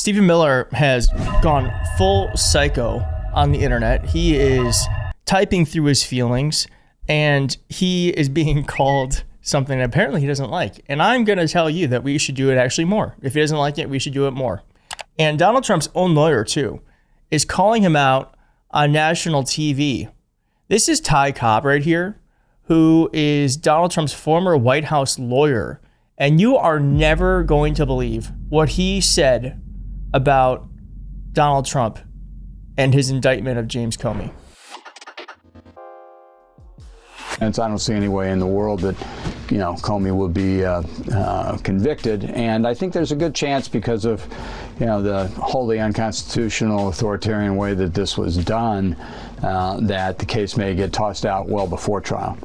Stephen Miller has gone full psycho on the internet. He is typing through his feelings, and he is being called something that apparently he doesn't like. And I'm going to tell you that we should do it actually more. If he doesn't like it, we should do it more. And Donald Trump's own lawyer, too, is calling him out on national TV. This is Ty Cobb right here, who is Donald Trump's former White House lawyer. And you are never going to believe what he said about Donald Trump and his indictment of James Comey. I don't see any way in the world that, Comey will be convicted. And I think there's a good chance because of, the wholly unconstitutional, authoritarian way that this was done, that the case may get tossed out well before trial.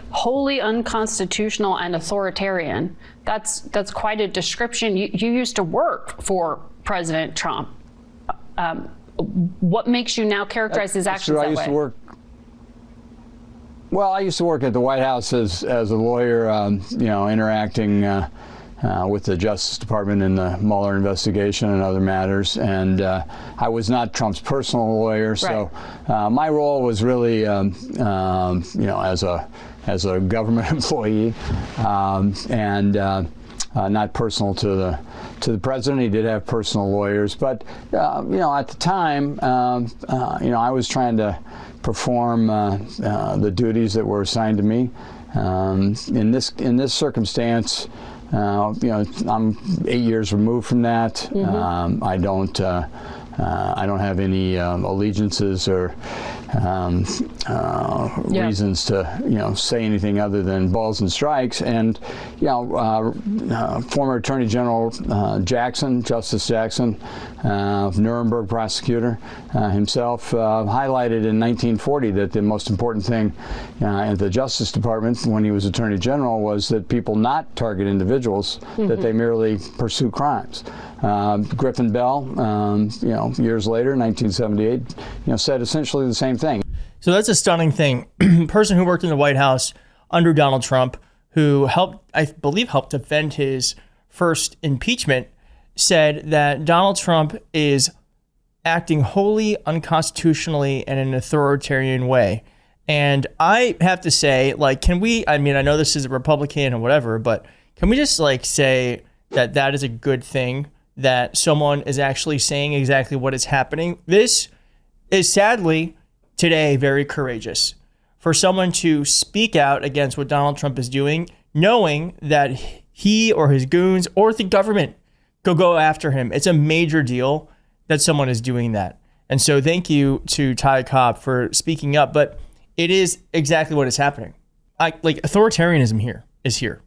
Wholly unconstitutional and authoritarian. That's quite a description. You used to work for President Trump. What makes you now characterize his actions that way? I used to work at the White House as a lawyer, interacting with the Justice Department in the Mueller investigation and other matters. And I was not Trump's personal lawyer, so my role was really, as a government employee, and not personal to the president. He did have personal lawyers, but at the time, I was trying to perform the duties that were assigned to me. In this circumstance, I'm 8 years removed from that. I don't have any allegiances or reasons to say anything other than balls and strikes. And former Attorney General Justice Jackson, Nuremberg prosecutor himself, highlighted in 1940 that the most important thing at the Justice Department when he was Attorney General was that people not target individuals, that they merely pursue crimes. Griffin Bell, years later, 1978, said essentially the same thing. So that's a stunning thing. Person who worked in the White House under Donald Trump, who helped defend his first impeachment, said that Donald Trump is acting wholly unconstitutionally and in an authoritarian way. And I have to say, I know this is a Republican or whatever, but can we just say that is a good thing, that someone is actually saying exactly what is happening? This is sadly today very courageous for someone to speak out against what Donald Trump is doing, knowing that he or his goons or the government could go after him. It's a major deal that someone is doing that. And so thank you to Ty Cobb for speaking up, but it is exactly what is happening. Authoritarianism is here.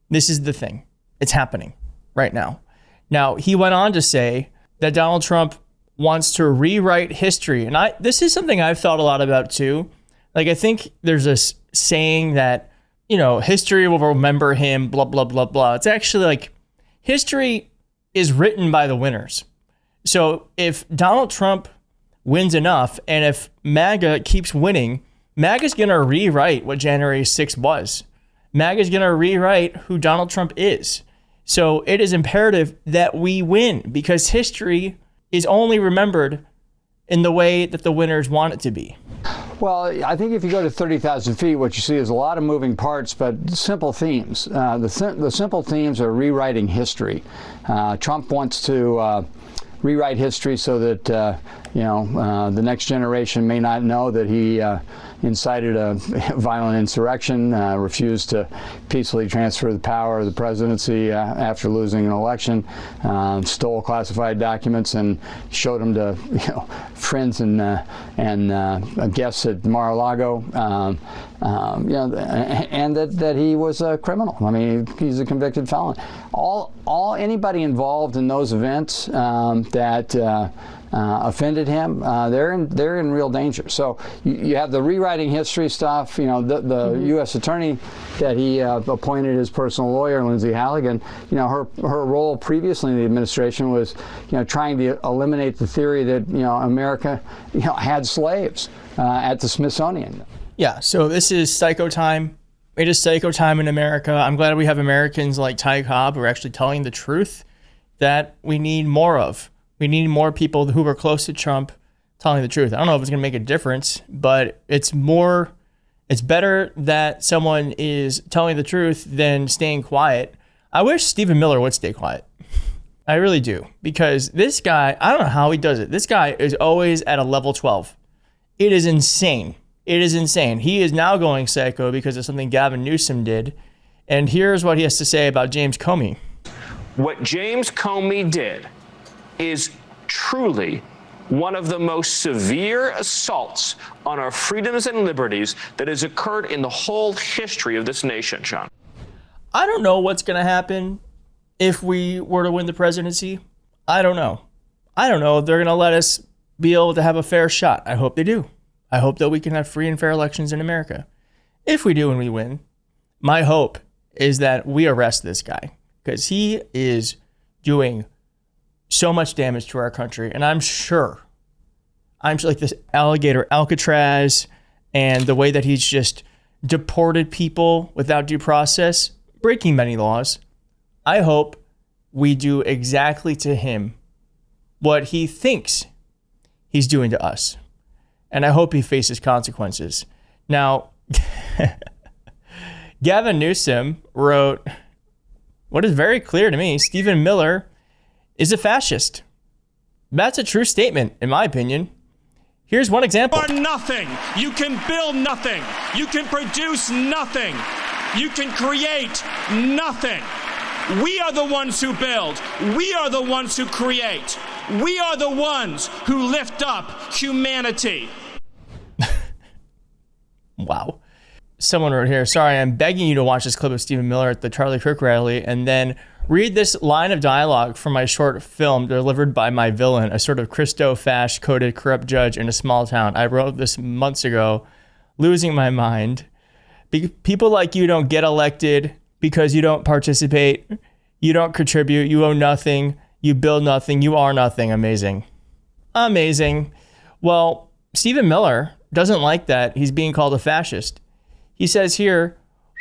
This is the thing. It's happening right now. Now, he went on to say that Donald Trump wants to rewrite history. And this is something I've thought a lot about too. I think there's this saying that, history will remember him, blah, blah, blah, blah. It's actually history is written by the winners. So if Donald Trump wins enough, and if MAGA keeps winning, MAGA's going to rewrite what January 6th was. MAGA's going to rewrite who Donald Trump is. So it is imperative that we win, because history is only remembered in the way that the winners want it to be. Well, I think if you go to 30,000 feet, what you see is a lot of moving parts, but simple themes. The simple themes are rewriting history. Trump wants to rewrite history so that the next generation may not know that he incited a violent insurrection, refused to peacefully transfer the power of the presidency after losing an election, stole classified documents and showed them to friends and guests at Mar-a-Lago, and that he was a criminal. I mean, he's a convicted felon. Anybody involved in those events that offended him, they're in real danger. So you have the rewriting history stuff. The U.S. attorney that he appointed as personal lawyer, Lindsay Halligan. Her role previously in the administration was trying to eliminate the theory that America had slaves at the Smithsonian. Yeah. So this is psycho time. It is psycho time in America. I'm glad we have Americans like Ty Cobb who are actually telling the truth. that we need more of. We need more people who are close to Trump telling the truth. I don't know if it's going to make a difference, but it's better that someone is telling the truth than staying quiet. I wish Stephen Miller would stay quiet. I really do, because this guy, I don't know how he does it. This guy is always at a level 12. It is insane. It is insane. He is now going psycho because of something Gavin Newsom did. And here's what he has to say about James Comey. What James Comey did is truly one of the most severe assaults on our freedoms and liberties that has occurred in the whole history of this nation, Sean. I don't know what's going to happen if we were to win the presidency. I don't know. I don't know if they're going to let us be able to have a fair shot. I hope they do. I hope that we can have free and fair elections in America. If we do and we win, my hope is that we arrest this guy, because he is doing so much damage to our country. And I'm sure like this alligator Alcatraz and the way that he's just deported people without due process, breaking many laws. I hope we do exactly to him what he thinks he's doing to us. And I hope he faces consequences. Now, Gavin Newsom wrote what is very clear to me: Stephen Miller is a fascist. That's a true statement, in my opinion. Here's one example. You are nothing. You can build nothing. You can produce nothing. You can create nothing. We are the ones who build. We are the ones who create. We are the ones who lift up humanity. Wow. Someone wrote here, sorry, I'm begging you to watch this clip of Stephen Miller at the Charlie Kirk rally and then read this line of dialogue from my short film delivered by my villain, a sort of Christo-Fash coded corrupt judge in a small town. I wrote this months ago, losing my mind. People like you don't get elected because you don't participate, you don't contribute, you own nothing, you build nothing, you are nothing. Amazing. Amazing. Well, Stephen Miller doesn't like that he's being called a fascist. He says here,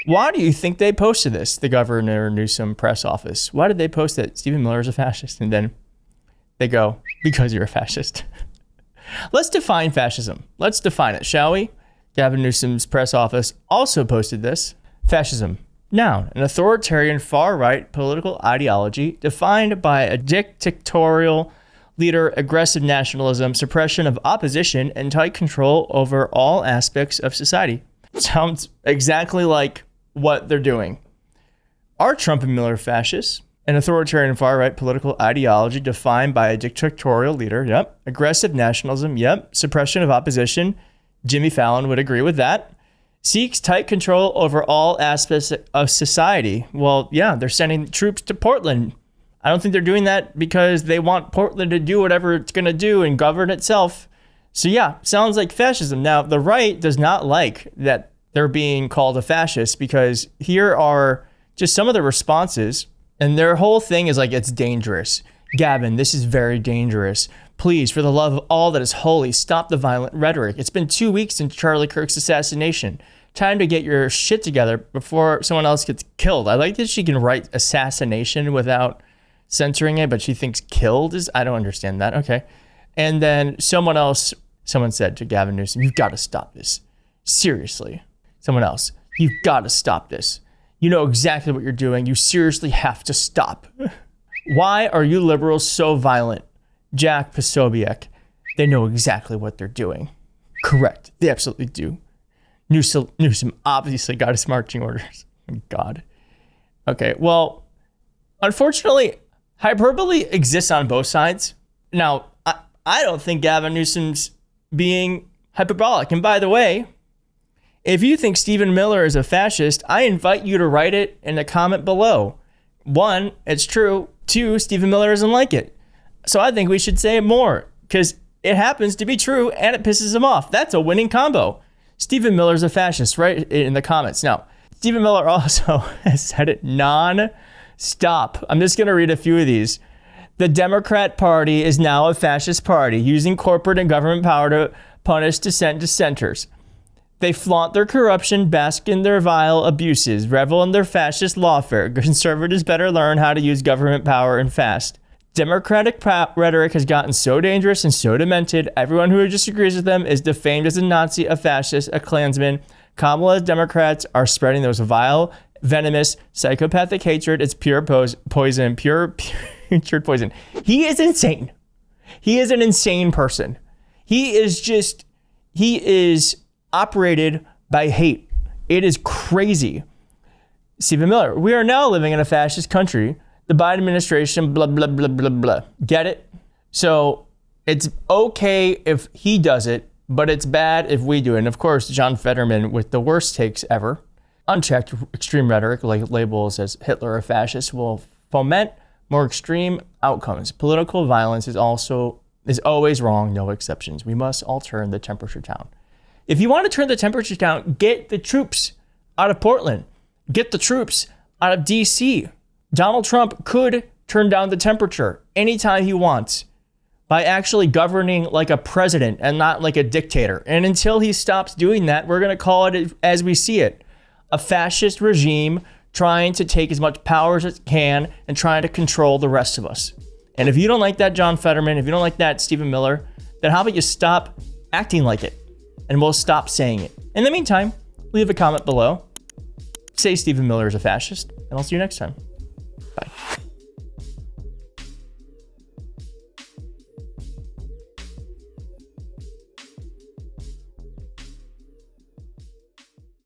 why do you think they posted this? The Governor Newsom press office. Why did they post that Stephen Miller is a fascist? And then they go, because you're a fascist. Let's define fascism. Let's define it, shall we? Gavin Newsom's press office also posted this. Fascism. Noun, an authoritarian far-right political ideology defined by a dictatorial leader, aggressive nationalism, suppression of opposition, and tight control over all aspects of society. Sounds exactly like what they're doing. Are Trump and Miller fascists? An authoritarian far-right political ideology defined by a dictatorial leader. Yep. Aggressive nationalism. Yep. Suppression of opposition. Jimmy Fallon would agree with that. Seeks tight control over all aspects of society. Well, yeah, they're sending troops to Portland. I don't think they're doing that because they want Portland to do whatever it's going to do and govern itself. So yeah, sounds like fascism. Now, the right does not like that they're being called a fascist, because here are just some of the responses, and their whole thing is like, it's dangerous. Gavin, this is very dangerous. Please, for the love of all that is holy, stop the violent rhetoric. It's been 2 weeks since Charlie Kirk's assassination. Time to get your shit together before someone else gets killed. I like that she can write assassination without censoring it, but she thinks killed is, I don't understand that. Okay. And then someone said to Gavin Newsom, you've got to stop this. Seriously. Someone else, you've got to stop this. You know exactly what you're doing. You seriously have to stop. Why are you liberals so violent? Jack Posobiec. They know exactly what they're doing. Correct. They absolutely do. Newsom obviously got his marching orders. God. Okay, well, unfortunately, hyperbole exists on both sides. Now, I don't think Gavin Newsom's being hyperbolic. And by the way, if you think Stephen Miller is a fascist, I invite you to write it in the comment below. 1, it's true. 2, Stephen Miller doesn't like it. So I think we should say it more, because it happens to be true and it pisses him off. That's a winning combo. Stephen Miller's a fascist, right? In the comments. Now, Stephen Miller also has said it non-stop. I'm just going to read a few of these. The Democrat Party is now a fascist party, using corporate and government power to punish dissenters. They flaunt their corruption, bask in their vile abuses, revel in their fascist lawfare. Conservatives better learn how to use government power and fast. Democratic rhetoric has gotten so dangerous and so demented. Everyone who disagrees with them is defamed as a Nazi, a fascist, a Klansman. Kamala's Democrats are spreading those vile, venomous, psychopathic hatred. It's pure poison, pure poison. He is insane. He is an insane person. He is operated by hate. It is crazy. Stephen Miller, we are now living in a fascist country. The Biden administration, blah, blah, blah, blah, blah. Get it? So it's okay if he does it, but it's bad if we do it. And of course, John Fetterman with the worst takes ever. Unchecked extreme rhetoric like labels as Hitler or fascist will foment more extreme outcomes. Political violence is always wrong, no exceptions. We must all turn the temperature down. If you want to turn the temperature down, get the troops out of Portland. Get the troops out of DC. Donald Trump could turn down the temperature anytime he wants by actually governing like a president and not like a dictator. And until he stops doing that, we're going to call it as we see it. A fascist regime trying to take as much power as it can and trying to control the rest of us. And if you don't like that, John Fetterman, if you don't like that, Stephen Miller, then how about you stop acting like it and we'll stop saying it. In the meantime, leave a comment below. Say Stephen Miller is a fascist, and I'll see you next time.